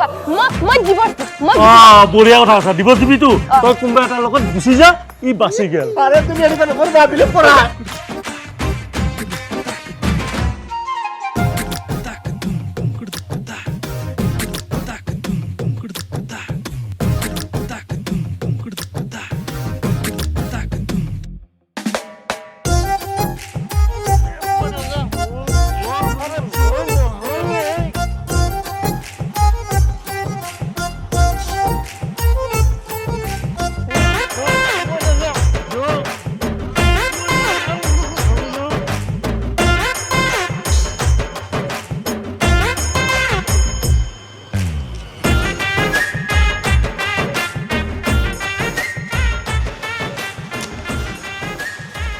কোৱা মই ডিভোৰ্স মই বঢ়িয়া কথা আছে ডিভোৰ্স দিবি তো তই কোনবা এটা লগত গুচি যা ই বাচি গেল আরে তুমি এনেকা নকৰিবা বিলে পৰা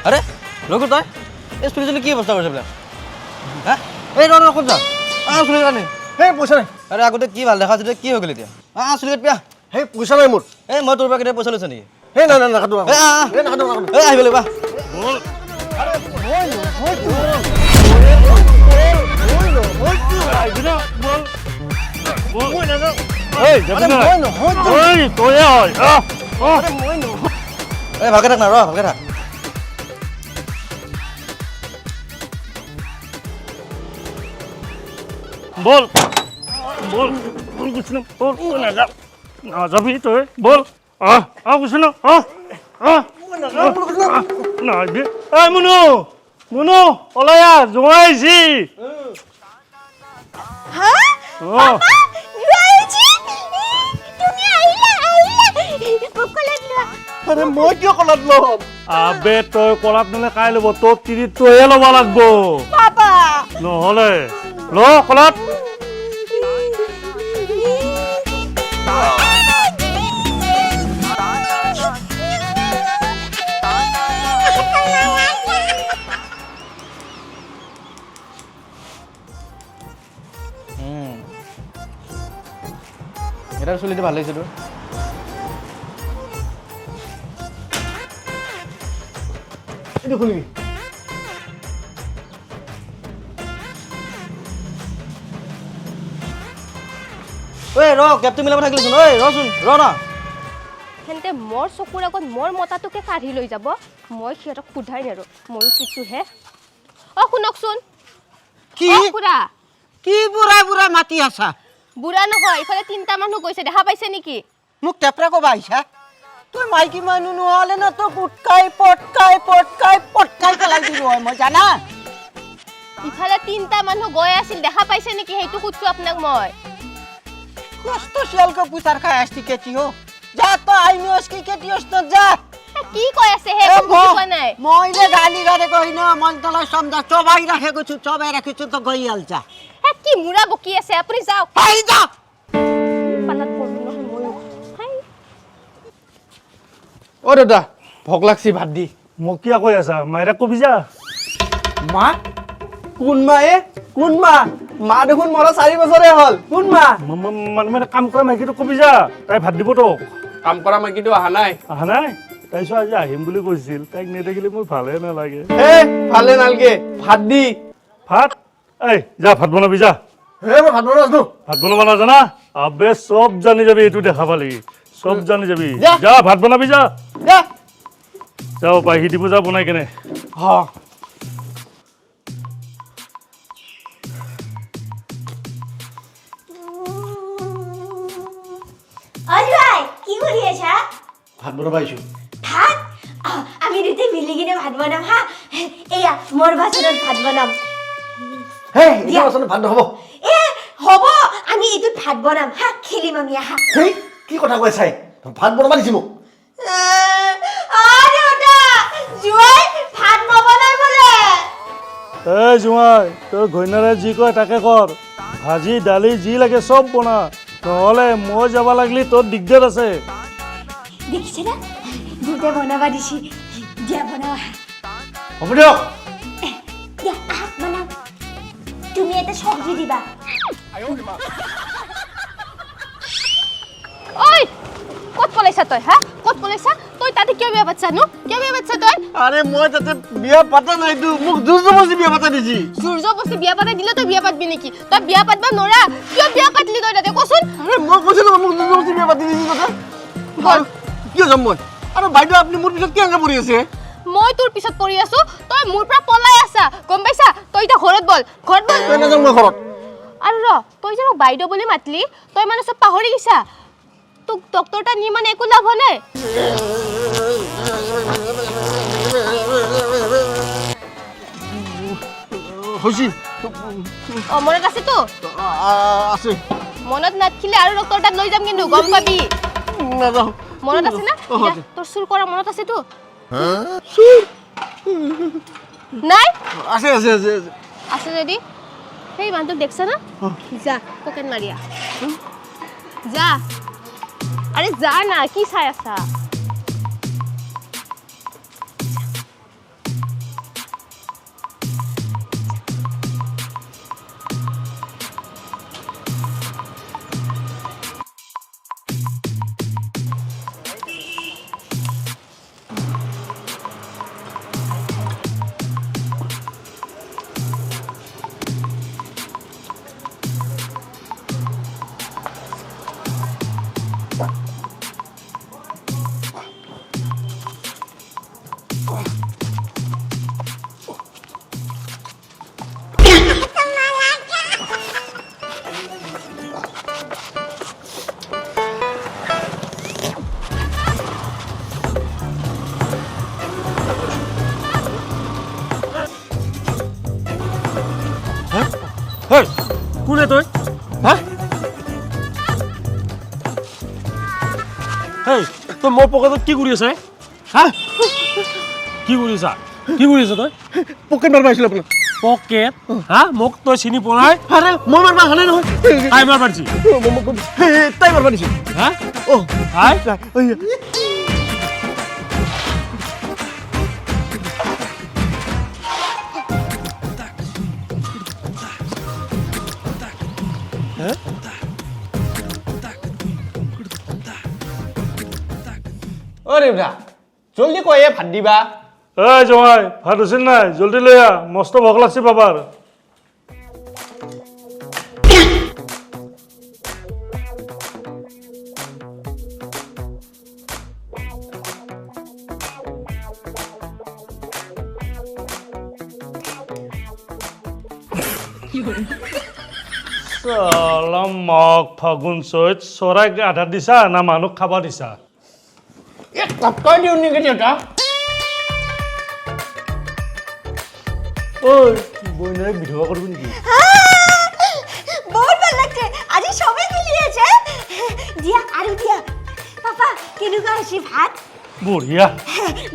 আৰে ৰঘু তই এই চুলিজনী কি অৱস্থা কৰিছে বোলে হা এই ৰ ক'ত যা চুলি কাটি হে পইচা নাই আরে আগতে কি ভাল দেখা আছিলে কি হৈ গ'ল এতিয়া চুলি কাটি পিয়া হে পইচা নাই মোৰ এই মই তোৰ পৰা কেতিয়া পইচা লৈছো নেকি হে না না না কাটো হে নাকাটো আহিব লাগিব বল আরে মই বল মই না এই যাবি না ওই তই হয় আরে মই ন এই ভালকে থাক না ৰ ভালকে থাক বল বল বল কিছু না বল না যা না যাবি তুই বল কিছু না না এই মুনু মুনু ওলায়া জোয়াইছি হ্যাঁ জুৱাইছি তুমি আইলা কোকলাত লোৱা আরে মই কিয় কলাত লম আবে তই কলাত নলে কাই ল'ব তোৰ তিৰি তইহে ল'ব লাগব পাপা নহ'লে ল কলাত এটাৰ চুলিটো ভাল লাগিছে তোৰ এইটো খুলিবি ঐ ৰ কেপটো মিলাব থাকিলেচোন ঐ ৰচোন ৰ না হেন্তে মোৰ চকুৰ আগত মোৰ মতাটোকে কাঢ়ি লৈ যাব মই সিহঁতক সোধাই নেৰো ময়ো পিছুহে শুনকচোন কি খুৰা কি বুঢ়া বুঢ়া মাতি আছা বুঢ়া নহয় ইফালে 3টা মানুহ গৈছে দেখা পাইছে নেকি মোক টেপৰা কবা আহিছা তোৰ মাইকী মানুহ নহ'লে ন তোৰ পুটকাই পটকাই পটকাই পটকাই পেলাই দিলো হয় মই জানা ইফালে 3টা মানুহ গৈ আছিল দেখা পাইছে নেকি সেইটো সুধছো আপোনাক মই কষ্ট শিয়ালকে পুতার খাই আসতি কেটি হো যা তো আইনোস কি কেটি হস না যা কি কই আছে হে বুঝি কোৱা নাই মই নে গালি গালে কই না মন তলা সমঝা চবাই রাখে কিছু চবাই রাখিছো তো গই আলছা কি মুৰা বকি আছে আপুনি যাওক হাই যা পালাত পড়ব নহয় ময়ো হাই ও দাদা ভোক লাগছি ভাত দি মোক কিয় কৈ আছা মাইৰা কবি যা মা কোন মায়ে কোন মা দেখোন মৰা 4 বছৰে হ'ল কোন মা মানে কাম কৰা মাইকীটো কবি যা তাই ভাত দিব তোক কাম কৰা মাইকীটো অহা নাই তাই চোৱা আজি আহিম বুলি কৈছিল তাইক নেদেখিলে মোৰ ভালে নালাগে হে ভালে নালগে ভাত দি ভাত এই যা ভাত বনাবি যা হে মই ভাত বনাও আছো ভাত বনাব নাজানা আবে সব জানি যাবি এইটো দেখা পালি সব জানি যাবি যা। যা ভাত বনাবি যা দে যাও পাহি দিব যা বনাই কেনে হ অজয় কি কৰি আছা ভাত বনাব আহিছো ভাত আমি দুটা মিলি কিনে ভাত বনাম হা এয়া মোৰ বাচনত ভাত বনাম হে এতিয়া আছনে ভাত নহব এ হ'ব আমি এইটোত ভাত বনাম হা খেলিম আমি আহা হেই কি কথা কৈ চাই ভাত বনাব দিছি মোক আরে ওটা জুৱাই ভাত নবনাই বলে এই জোঁৱাই তোৰ ঘৈণীয়েৰে যি কয় তাকে কৰ ভাজি দালি যি লাগে সব বনা নহ'লে মই যাব লাগলি তোৰ দিগদাৰ আছে দেখিছে না দুটা বনাবা দিছি দিয়া বনাও আহা হ'ব দিয়ক দিয়া আহা বনাও তুমি এটা সবজি দিবা ঐ ক'ত পলাইছা তই হা ক'ত পলাইছা তই তাতে কিয় বিয়া পাতছা নো কিয় বিয়া পাতছা তই আরে মই তাতে বিয়া পাতা নাই তো মোক জোৰজবস্তি বিয়া পাতা দিছি সূৰ্য বস্তি বিয়া পাতাই দিলে তই বিয়া পাতবি নেকি তই বিয়া পাতবা নৰা কিয় বিয়া পাতলি তই তাতে কচোন বল কিয় যাম মই আৰু বাইদেউ আপুনি মোৰ পিছত কেনেকৈ পৰি আছে মই তোৰ পিছত পৰি আছো তই মোৰ পৰা পলাই আছা গম পাইছা তই এতিয়া ঘৰত বল কেনে যাম মই ঘৰত আৰু তই যে মোক বাইদেউ বুলি মাতলি তই মানে চব পাহৰি গৈছা তোক ডক্টৰ তা নি মানে একো লাভ হোৱা নাই হৈছে মনত আছে তো আছে মনত নাথাকিলে আৰু ডক্টৰ তাত লৈ যাম কিন্তু গম পাবি নাযাওঁ মনত আছে না তোৰ চুৰ কৰা মনত আছে তো নাই আছে আছে আছে আছে যদি সেই মানুহটোক দেখছা না যা পকেট মাৰিয়া যা আৰে যা না কি চাই আছা হেই কোনে তই হা হেই তই মোৰ পকেটত কি কৰি আছা হা কি কৰি আছা তই পকেট মাৰিব আহিছিলোঁ আপোনাক পকেট হা মোক তই চিনি পোৱা নাই আৰে মই মাৰিব অহা নাই নহয় তাই মাৰ পাৰছি তাই মাৰিব দিছিল হা অ' হাই অ' ৰেবৰা জলদি কৈ ভাত দিবা এই জমাই ভাত হৈছে নাই জলদি লৈ আহ মস্ত ভোক লাগছে বাবাৰ মগ ফাগুন চৈত চৰাইক আধা দিছা না মানুহক খাব দিছা কৈ দিওঁ নেকি দেউতা ঐ বইনাৰে বিধৱা কৰিবি নেকি বহুত ভাল লাগছে আজি সবে মিলিয়েছে দিয়া আৰু দিয়া পাপা কেনেকুৱা হৈছে ভাত বঢ়িয়া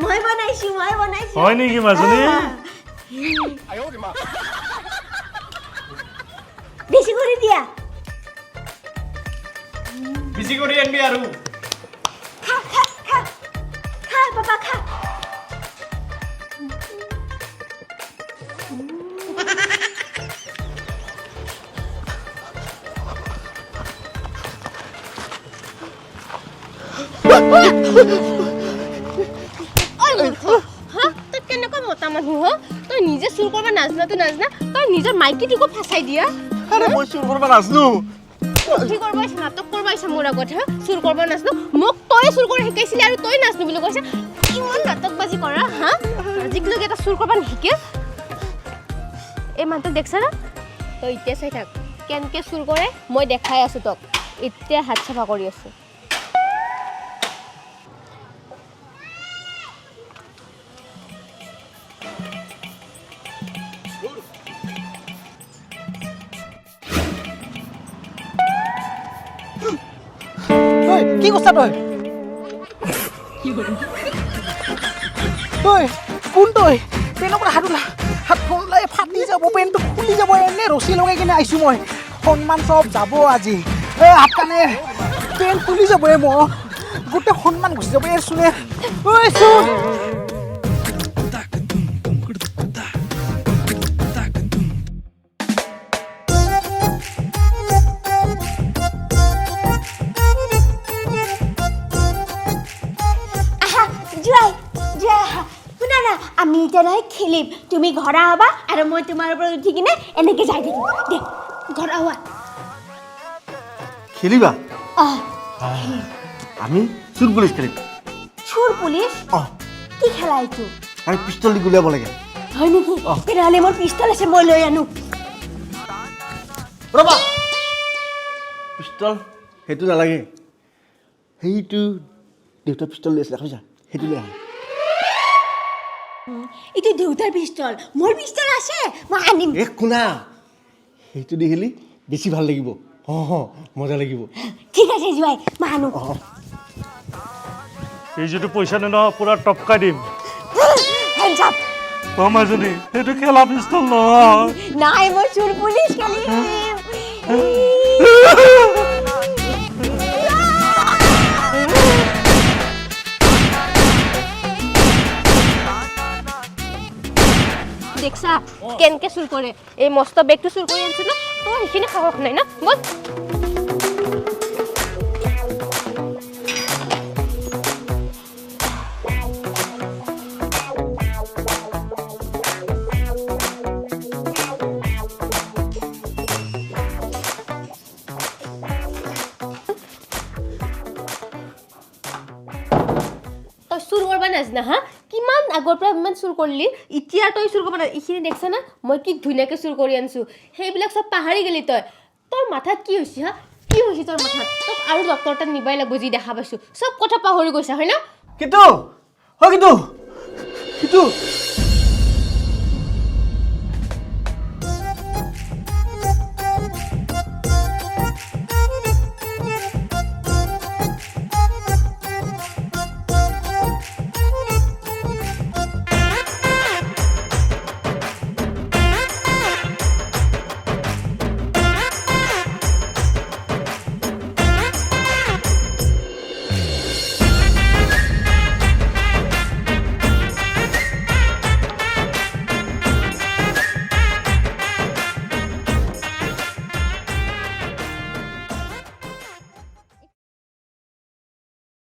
মই বনাইছো হয় নেকি মাজনী বেছি কৰি দিয়া বেছি কৰি আনবি আৰু খা পাপা খা তই কেনেকুৱা মতা মানুহ তই নিজে চুৰ কৰিব নাজনাতো নাজনা তই নিজৰ মাইকীটোকো ফাঁচাই দিয়া আৰে মই চুৰ কৰিব নাজানো কি কৰিব আহিছে নাটক কৰিব আহিছে মোৰ আগত চুৰ কৰিব নাজনো মোক তই চুৰ কৰি শিকাইছিলি আৰু তই নাজনো বুলি কৈছে ইমান নাটকবাজি কৰা আজিলৈকে এটা চুৰ কৰিব নিশিকে এই মানুহটোক দেখছা না তই এতিয়া চাই থাক কেনেকৈ চুৰ কৰে মই দেখাই আছো তোক এতিয়া হাত চাফা কৰি আছো কি কৈছা তই কোন তই পেনৰ পৰা হাত ফুলাই ফাটি যাব পেনটো খুলি যাব এনে ৰছী লগাই কিনে আহিছোঁ মই সন্মান চব যাব আজি হাত কানে পেন খুলি যাব মই গোটেই সন্মান গুচি যাব এই চোনে ঐ চোন আমি এতিয়া নহয় খেলিম তুমি ঘৰ আহবা আৰু মই তোমাৰ ওপৰত উঠি কিনে এনেকে যাই থাকিম দে ঘৰ আহা খেলিবা আমি চুৰ পুলিচ খেলিম চোৰ পুলিচ অঁ কি খেলা এইটো আৰু পিষ্টল দি গুলিয়াব লাগে হয় নেকি তেনেহ'লে মোৰ পিষ্টল আছে মই লৈ আনো ৰ'বা পিষ্টল সেইটো নালাগে সেইটো দেউতাৰ পিষ্টল লৈ আছিলে শুনিছা সেইটো লৈ আহা এইটো দেউতাৰ পিষ্টল মোৰ পিষ্টল আছে মই আনিম এই শুনা সেইটো দেখিলি বেছি ভাল লাগিব মজা লাগিব ঠিক আছে জোৱাই মই আনো এই যিটো পইচা নে ন পুৰা টপকাই দিম হেণ্ডছ আপ মাজনী সেইটো খেলা পিষ্টল নহয় নাই মই চোৰ পুলিচ খেলিম দেখছা কেনেকে চুৰ কৰে এই মস্ত বেগটো চুৰ কৰি আনিছো ন তোৰ সেইখিনি সাহস নাই না বল তই চুৰ কৰবা নাজনা হা কিমান আগৰ পৰা ইমান চুৰ কৰিলি এতিয়া তই চুৰ কৰবা না এইখিনি দেখছা না মই কি ধুনীয়াকৈ চুৰ কৰি আনিছো সেইবিলাক চব পাহৰি গেলি তই তোৰ মাথাত কি হৈছে হা কি হৈছে তোৰ মাথাত তোক আৰু ডক্টৰ তাত নিবাই লাগব যি দেখা পাইছো চব কথা পাহৰি গৈছা হয় না কিন্তু হয় কিন্তু